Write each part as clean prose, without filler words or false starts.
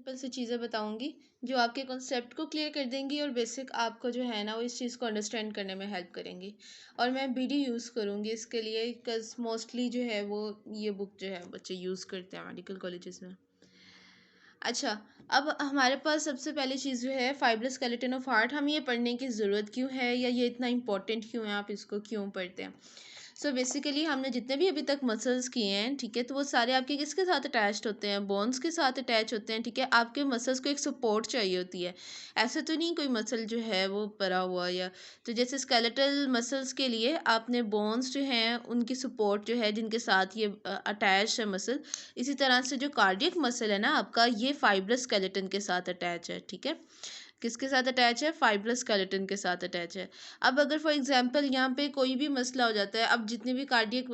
Simple सी चीज़ें बताऊंगी जो आपके कॉन्सेप्ट को क्लियर कर देंगी और बेसिक आपको जो है ना वो इस चीज़ को अंडरस्टैंड करने में हेल्प करेंगी। और मैं बीडी यूज़ करूँगी इसके लिए, बिकॉज मोस्टली जो है वो ये बुक जो है बच्चे यूज़ करते हैं मेडिकल कॉलेजेस में। अच्छा, अब हमारे पास सबसे पहली चीज़ जो है फाइब्रस स्केलेटन ऑफ हार्ट, हम ये पढ़ने की ज़रूरत क्यों है या ये इतना इंपॉर्टेंट क्यों है, आप इसको क्यों पढ़ते हैं। सो बेसिकली हमने जितने भी अभी तक मसल्स किए हैं, ठीक है, तो वो सारे आपके किसके साथ अटैच्ड होते हैं, बोन्स के साथ अटैच होते हैं, ठीक है। आपके मसल्स को एक सपोर्ट चाहिए होती है, ऐसे तो नहीं कोई मसल जो है वो पड़ा हुआ या तो जैसे स्केलेटल मसल्स के लिए आपने बोन्स जो हैं उनकी सपोर्ट जो है जिनके साथ ये अटैच है मसल, इसी तरह से जो कार्डियक मसल है ना आपका, ये फाइब्रस स्केलेटन के साथ अटैच है, ठीक है। किसके साथ अटैच है, फाइब्रस स्केलेटन के साथ अटैच है। अब अगर फॉर एग्जांपल यहाँ पे कोई भी मसला हो जाता है, अब जितने भी कार्डियक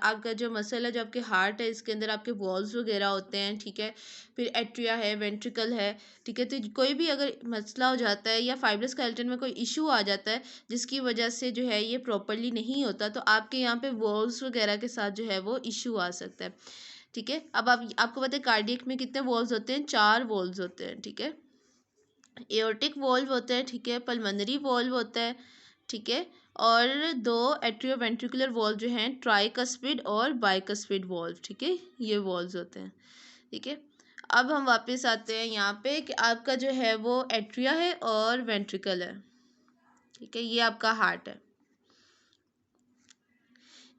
आपका जो मसल है, जो आपके हार्ट है, इसके अंदर आपके वॉल्स वगैरह होते हैं, ठीक है, फिर एट्रिया है, वेंट्रिकल है, ठीक है। तो कोई भी अगर मसला हो जाता है या फाइब्रस स्केलेटन में कोई इशू आ जाता है जिसकी वजह से जो है ये प्रॉपरली नहीं होता, तो आपके यहाँ पे वॉल्स वगैरह के साथ जो है वो इशू आ सकता है, ठीक है। अब आप आपको पता है कार्डियक में कितने वॉल्स होते हैं, 4 वॉल्स होते हैं, ठीक है। एओर्टिक वॉल्व होता है, ठीक है, पल्मोनरी वॉल्व होता है, ठीक है, और 2 एट्रियोवेंट्रिकुलर वॉल्व जो हैं, ट्राइकस्पिड और बाइकस्पिड वॉल्व, ठीक है, ये वॉल्व्स होते हैं, ठीक है। अब हम वापस आते हैं यहाँ पे कि आपका जो है वो एट्रिया है और वेंट्रिकल है, ठीक है, ये आपका हार्ट है,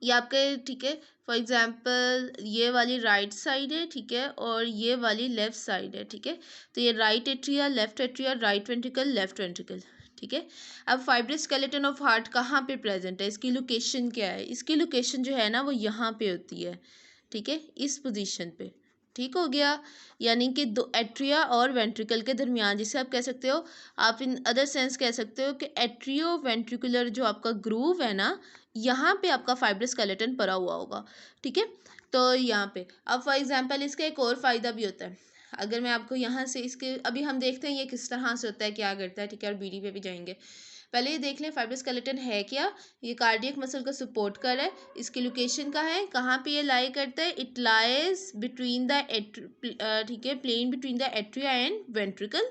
ये आपके, ठीक है। फॉर एग्जांपल ये वाली राइट साइड है, ठीक है, और ये वाली लेफ्ट साइड है, ठीक है। तो ये right atria, left atria, right ventricle, left ventricle, ठीक है। अब फाइब्रस स्केलेटन ऑफ हार्ट कहाँ पे प्रेजेंट है, इसकी लोकेशन क्या है, इसकी लोकेशन जो है ना वो यहाँ पे होती है, ठीक है, इस पोजीशन पे, ठीक हो गया। यानी कि दो एट्रिया और वेंट्रिकल के दरमियान, जिसे आप कह सकते हो, आप इन अदर सेंस कह सकते हो कि एट्रियो वेंट्रिकुलर जो आपका ग्रूव है ना, यहाँ पे आपका फाइब्रस स्केलेटन पड़ा हुआ होगा, ठीक है। तो यहाँ पे अब फॉर एग्जांपल इसका एक और फ़ायदा भी होता है। अगर मैं आपको यहाँ से इसके अभी हम देखते हैं ये किस तरह से होता है, क्या करता है, ठीक है, और बीडी पे भी जाएंगे। पहले ये देख लें फाइब्रस स्केलेटन है क्या, ये कार्डियक मसल का सपोर्ट कर रहा है, इसकी लोकेशन कहाँ है, कहाँ पे ये लाई करता है, इट लाइज बिटवीन द ठीक है, plane between the atria and ventricle,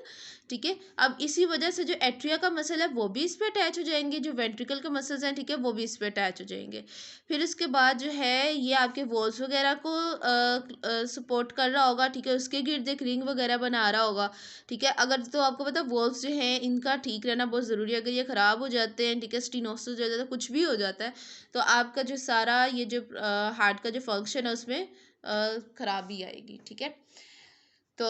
ठीक है। अब इसी वजह से जो एट्रिया का मसल है वो भी इस पे अटैच हो जाएंगे, जो वेंट्रिकल का मसल्स हैं, ठीक है, वो भी इस पे अटैच हो जाएंगे। फिर उसके बाद जो है ये आपके वॉल्स वगैरह को सपोर्ट कर रहा होगा, ठीक है, उसके गिर्द एक रिंग वगैरह बना रहा होगा, ठीक है। अगर तो आपको पता वॉल्स जो हैं इनका ठीक रहना बहुत ज़रूरी है, अगर ये ख़राब हो जाते हैं, ठीक है, स्टीनोसिस हो जाता है, कुछ भी हो जाता है, तो आपका जो सारा ये जो हार्ट का जो फंक्शन है उसमें खराबी आएगी, ठीक है। तो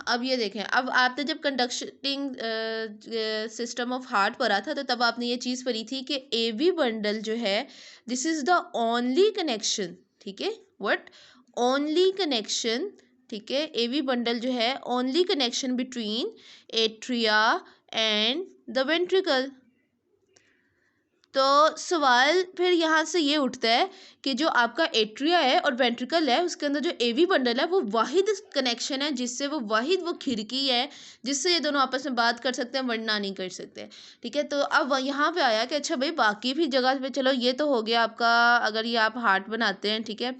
अब ये देखें, अब आपने जब कंडक्टिंग सिस्टम ऑफ हार्ट पढ़ा था तो तब आपने ये चीज़ पढ़ी थी कि एवी बंडल जो है, this is the only connection, ठीक है, व्हाट, ओनली कनेक्शन, ठीक है, एवी बंडल जो है only connection between atria and the ventricle. तो सवाल फिर यहाँ से ये उठता है कि जो आपका एट्रिया है और वेंट्रिकल है उसके अंदर जो एवी बंडल है वो वाहिद कनेक्शन है, जिससे वो वाहिद वो खिड़की है जिससे ये दोनों आपस में बात कर सकते हैं, वरना नहीं कर सकते, ठीक है। तो अब यहाँ पे आया कि अच्छा भाई बाकी भी जगह पे, चलो ये तो हो गया आपका, अगर ये आप हार्ट बनाते हैं, ठीक है,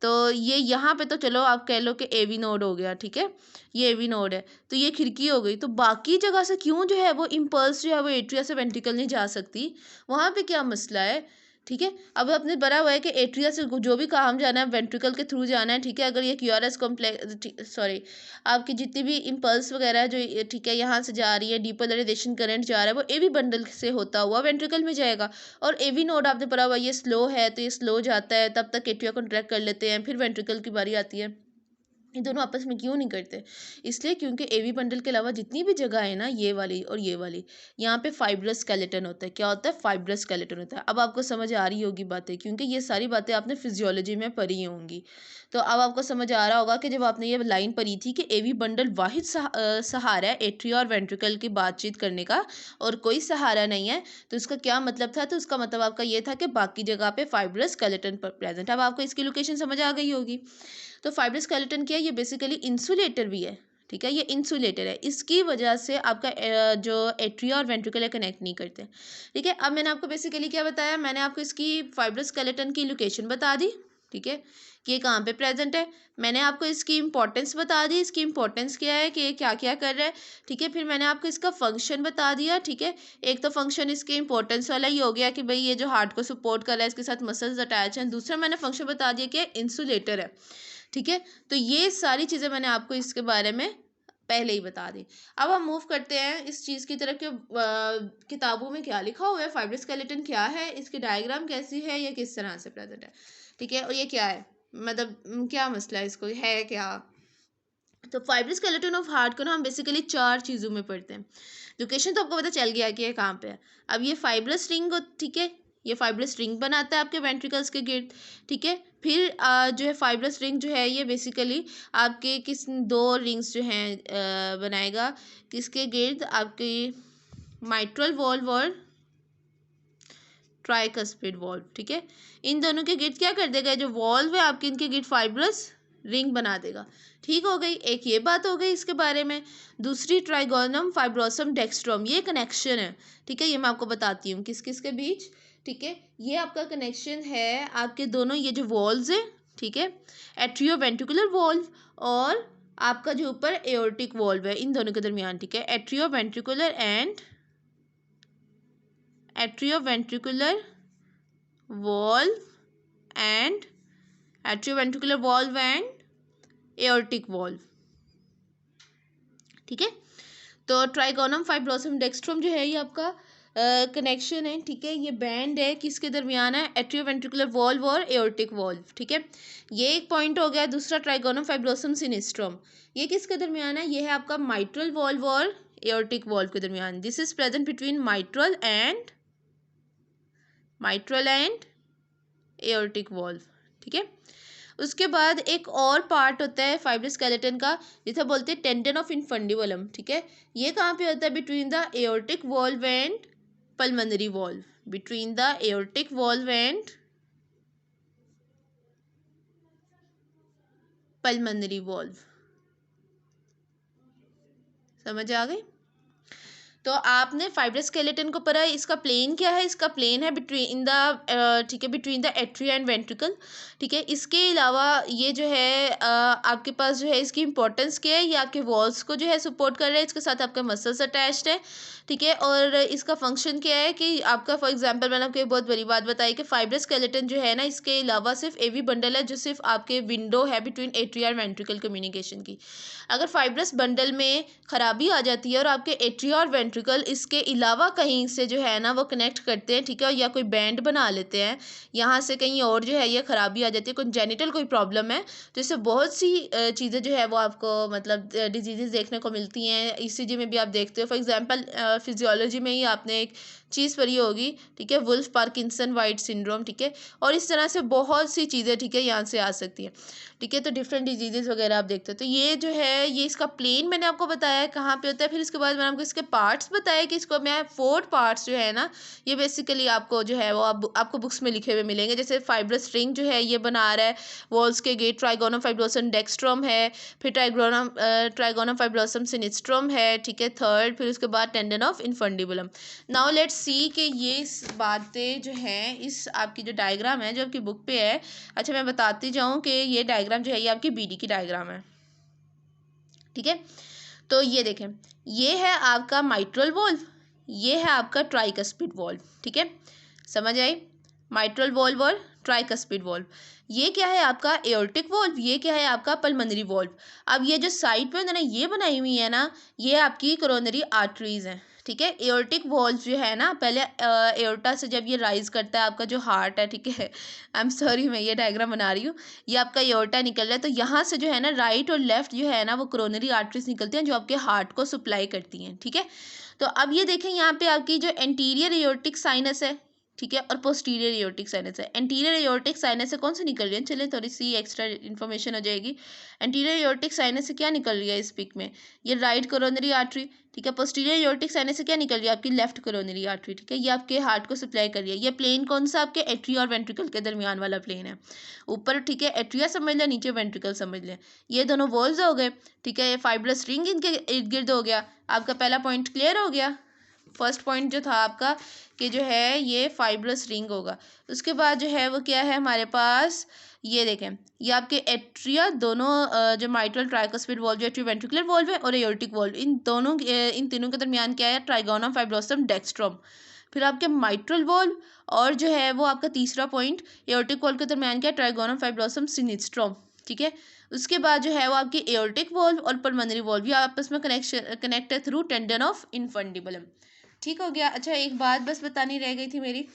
तो ये यहाँ पे तो चलो आप कह लो कि एवी नोड हो गया, ठीक है, ये एवी नोड है, तो ये खिड़की हो गई, तो बाकी जगह से क्यों जो है वो इम्पल्स जो है वो एट्रिया से वेंट्रिकल नहीं जा सकती, वहाँ पे क्या मसला है, ठीक है। अब आपने बना हुआ है कि एट्रिया से जो भी काम जाना है वेंट्रिकल के थ्रू जाना है, ठीक है। अगर ये क्यूआरएस कॉम्प्लेक्स, सॉरी, आपकी जितनी भी इम्पल्स वगैरह जो, ठीक है, यहाँ से जा रही है, डीपोलराइजेशन करंट जा रहा है, वो एवी बंडल से होता हुआ वेंट्रिकल में जाएगा। और एवी नोड आपने पढ़ा हुआ ये स्लो है, तो ये स्लो जाता है, तब तक एट्रिया कॉन्ट्रैक्ट कर लेते हैं, फिर वेंट्रिकल की बारी आती है। ये दोनों आपस में क्यों नहीं करते, इसलिए क्योंकि एवी बंडल के अलावा जितनी भी जगह है ना, ये वाली और ये वाली, यहाँ पे फाइब्रस स्केलेटन होता है। क्या होता है, फाइब्रस स्केलेटन होता है। अब आपको समझ आ रही होगी बातें, क्योंकि ये सारी बातें आपने फिजियोलॉजी में पढ़ी होंगी, तो अब आपको समझ आ रहा होगा कि जब आपने ये लाइन पढ़ी थी कि एवी बंडल वाहिद सहारा है एट्रिया और वेंट्रिकल की बातचीत करने का और कोई सहारा नहीं है, तो इसका क्या मतलब था, तो उसका मतलब आपका ये था कि बाकी जगह पे फाइब्रस स्केलेटन प्रेजेंट। अब आपको इसकी लोकेशन समझ आ गई होगी। तो फाइब्रस स्केलेटन क्या है, ये बेसिकली इंसुलेटर भी है, ठीक है, ये इंसुलेटर है, इसकी वजह से आपका जो एट्रिया और वेंट्रिकल है कनेक्ट नहीं करते, ठीक है। अब मैंने आपको बेसिकली क्या बताया, मैंने आपको इसकी फाइब्रस स्केलेटन की लोकेशन बता दी, ठीक है, ये कहाँ पे प्रेजेंट है। मैंने आपको इसकी इंपॉर्टेंस बता दी, इसकी इंपॉर्टेंस क्या है कि ये क्या क्या कर रहा है, ठीक है। फिर मैंने आपको इसका फंक्शन बता दिया, ठीक है। एक तो फंक्शन इसके इंपॉर्टेंस वाला ही हो गया कि भाई ये जो हार्ट को सपोर्ट कर रहा है, इसके साथ मसल्स अटैच हैं। दूसरा मैंने फंक्शन बता दिया कि इंसुलेटर है, ठीक है। तो ये सारी चीज़ें मैंने आपको इसके बारे में पहले ही बता दी। अब हम मूव करते हैं इस चीज़ की तरफ कि किताबों में क्या लिखा हुआ है, फाइब्रस स्केलेटन क्या है, इसकी डायग्राम कैसी है, या किस तरह से प्रेजेंट है, ठीक है। और ये क्या है, मतलब क्या मसला है, इसको है क्या। तो फाइब्रस स्केलेटन ऑफ हार्ट को ना हम बेसिकली 4 चीज़ों में पढ़ते हैं। लोकेशन तो आपको पता चल गया कि ये कहाँ पे है। अब ये फाइब्रस रिंग, ठीक है, ये फाइब्रस रिंग बनाता है आपके वेंट्रिकल्स के गिर्द, ठीक है। फिर जो है फाइब्रस रिंग जो है ये बेसिकली आपके किस 2 रिंग्स जो हैं बनाएगा, किसके गिर्द, आपके माइट्रल वॉल्व और ट्राइकस्पिड वॉल्व, ठीक है। इन दोनों के गिर्द क्या कर देगा, जो वॉल्व है आपके, इनके गिर्द फाइब्रस रिंग बना देगा। ठीक हो गई, एक ये बात हो गई इसके बारे में। दूसरी ट्राइगोनम फाइब्रोसम डेक्स्ट्रोम, ये कनेक्शन है, ठीक है। ये मैं आपको बताती हूँ किस किस के बीच, ठीक है। ये आपका कनेक्शन है आपके दोनों ये जो वॉल्व्स है, ठीक है, एट्रियोवेंट्रिकुलर वॉल्व और आपका जो ऊपर एओर्टिक वॉल्व है, इन दोनों के दरमियान, ठीक है। Atrioventricular and atrioventricular valve and atrioventricular valve and aortic valve, ठीक है। तो ट्राइगोनम फाइब्रोसम डेक्स्ट्रोम जो है ये आपका कनेक्शन है, ठीक है। ये बैंड है, किसके दरमियान है, एट्रियोवेंट्रिकुलर वॉल्व और एओर्टिक वॉल्व, ठीक है। ये एक पॉइंट हो गया। दूसरा ट्राइगोनम फाइब्रोसम सिनिस्ट्रोम, ये किसके दरमियान है, ये है आपका माइट्रल वॉल्व और एओर्टिक वॉल्व के दरमियान। This is present between mitral and aortic valve, ठीक है। उसके बाद एक और पार्ट होता है फाइब्रस स्केलेटन का, जिसे बोलते हैं टेंडन ऑफ इनफंडिबुलम, ठीक है। ये कहाँ पे होता है, between the aortic valve and pulmonary valve, between the aortic valve and pulmonary valve. समझ आ गई। तो आपने फाइब्रस स्केलेटन को पढ़ा, इसका प्लेन क्या है, इसका प्लेन है बिटवीन द, ठीक है, between the atria and ventricle, ठीक है। इसके अलावा ये जो है आपके पास जो है इसकी इंपॉर्टेंस क्या है, ये आपके वॉल्स को जो है सपोर्ट कर रहा है, इसके साथ आपका मसल्स अटैच्ड है, ठीक है। और इसका फंक्शन क्या है कि आपका फॉर एग्जांपल मैंने आपको एक बहुत बड़ी बात बताई कि फाइब्रस स्केलेटन जो है ना, इसके अलावा सिर्फ एवी बंडल है जो सिर्फ आपके विंडो है बिटवीन एट्रिया और वेंट्रिकल कम्युनिकेशन की। अगर फाइब्रस बंडल में खराबी आ जाती है और आपके एट्रिया और वेंट्रिकल इसके अलावा कहीं से जो है ना वो कनेक्ट करते हैं, ठीक है, या कोई बैंड बना लेते हैं, यहाँ से कहीं और जो है ये खराबी आ जाती है, कंजेनिटल कोई प्रॉब्लम है, तो इससे बहुत सी चीज़ें जो है वो आपको मतलब डिजीज़ देखने को मिलती हैं। ईसीजी में भी आप देखते हो, फॉर एग्जांपल फिजियोलॉजी में ही आपने एक चीज़ पढ़ी होगी, ठीक है, वुल्फ पार्किंसन वाइट सिंड्रोम, ठीक है। और इस तरह से बहुत सी चीज़ें, ठीक है, यहाँ से आ सकती हैं, ठीक है। तो डिफरेंट डिजीजेस वगैरह आप देखते हो। तो ये जो है ये इसका प्लेन मैंने आपको बताया है कहाँ पे होता है। फिर इसके बाद मैंने आपको इसके पार्ट्स बताया कि इसको मैं 4 पार्ट्स जो है ना, ये बेसिकली आपको जो है वो आपको बुक्स में लिखे हुए मिलेंगे। जैसे फाइब्रस रिंग जो है ये बना रहा है वॉल्स के गेट, ट्राइगोनम फाइब्रोसम डेक्स्ट्रोम है, फिर ट्राइगोनम फाइब्रोसम सिनिस्ट्रोम है, ठीक है, थर्ड। फिर उसके बाद tendon of infundibulum. Now let's see कि ये बातें जो हैं इस आपकी जो डायग्राम है जो आपकी बुक पे है। अच्छा, मैं बताती जाऊँ कि ये डायग्राम जो है ये आपकी बीडी की डायग्राम है, ठीक है। तो ये देखें, ये है आपका माइट्रल वॉल्व, ये है आपका ट्राइकस्पिड वॉल्व, ठीक है। समझ आई, माइट्रल वॉल्व और ट्राइकस्पिड वॉल्व। ये क्या है आपका एओर्टिक वॉल्व, ये क्या है आपका पल्मोनरी वॉल्व। अब ये जो साइड पे ना ये बनाई हुई है ना, ये आपकी कोरोनरी आर्टरीज हैं, ठीक है। एओर्टिक वॉल्व जो है ना, पहले एओर्टा से जब ये राइज करता है आपका जो हार्ट है, ठीक है, आई एम सॉरी मैं ये डायग्राम बना रही हूँ, ये आपका एओर्टा निकल रहा है। तो यहाँ से जो है ना राइट और लेफ्ट जो है ना वो कोरोनरी आर्टरीज निकलती हैं जो आपके हार्ट को सप्लाई करती हैं, ठीक है। तो अब ये देखें यहाँ पे आपकी जो एंटीरियर एओर्टिक साइनस है, ठीक है, और पोस्टीरियर एओर्टिक साइनस है। एंटीरियर एओर्टिक साइनस से कौन सी निकल रही है, चलिए थोड़ी सी एक्स्ट्रा इन्फॉर्मेशन हो जाएगी। एंटीरियर एओर्टिक साइनस से क्या निकल रही है इस पिक में, ये राइट कोरोनरी आर्टरी, ठीक है। पोस्टीरियर एओर्टिक साइनस से क्या निकल रही है, आपकी लेफ्ट कोरोनरी आर्टरी, ठीक है। ये आपके हार्ट को सप्लाई कर रही है। ये प्लेन कौन सा, आपके एट्रिया और वेंट्रिकल के दरमियान वाला प्लेन है। ऊपर, ठीक है, एट्रिया समझ लें, नीचे वेंट्रिकल समझ लें। ये दोनों वॉल्स हो गए, ठीक है। ये फाइब्रस रिंग इनके इर्द गिर्द हो गया। आपका पहला पॉइंट क्लियर हो गया, फर्स्ट पॉइंट जो था आपका कि जो है ये फाइब्रस रिंग होगा। उसके बाद जो है वो क्या है हमारे पास, ये देखें, ये आपके एट्रिया दोनों जो माइट्रल ट्राइकस्पिड वॉल्व, जो एट्रियोवेंट्रिकुलर वॉल्व है और एओर्टिक वॉल्व, इन दोनों इन तीनों के दरमियान क्या है, ट्राइगोनम फाइब्रोसम डेक्स्ट्रम। फिर आपके माइट्रल वॉल्व और जो है वो आपका तीसरा पॉइंट एओर्टिक वॉल्व के दरमियान क्या है, ट्राइगोनम फाइब्रोसम सिनिस्ट्रम। ठीक है, उसके बाद जो है वो आपकी एओर्टिक वॉल्व और पल्मोनरी वॉल्व ये आपस में कनेक्ट है थ्रू टेंडन ऑफ इनफंडिबुलम। ठीक हो गया। अच्छा, एक बात बस बतानी रह गई थी मेरी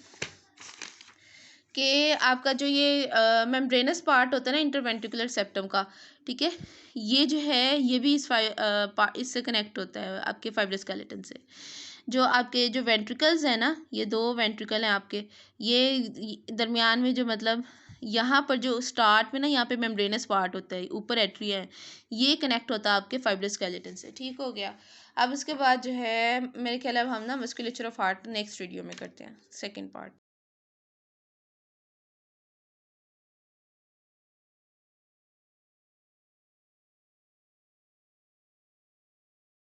कि आपका जो ये मेम्ब्रेनस पार्ट होता है ना इंटरवेंट्रिकुलर सेप्टम का, ठीक है, ये जो है ये भी इससे कनेक्ट होता है आपके फाइब्रस स्केलेटन से। जो आपके जो वेंट्रिकल्स हैं ना, ये दो वेंट्रिकल हैं आपके, ये दरमियान में जो मतलब यहाँ पर जो स्टार्ट में ना यहाँ पे मेम्ब्रेनस पार्ट होता है, ऊपर एट्रिया है, ये कनेक्ट होता है आपके फाइब्रस स्केलेटन से। ठीक हो गया। अब उसके बाद जो है मेरे ख्याल अब हम ना musculature of heart next video में करते हैं, सेकेंड पार्ट।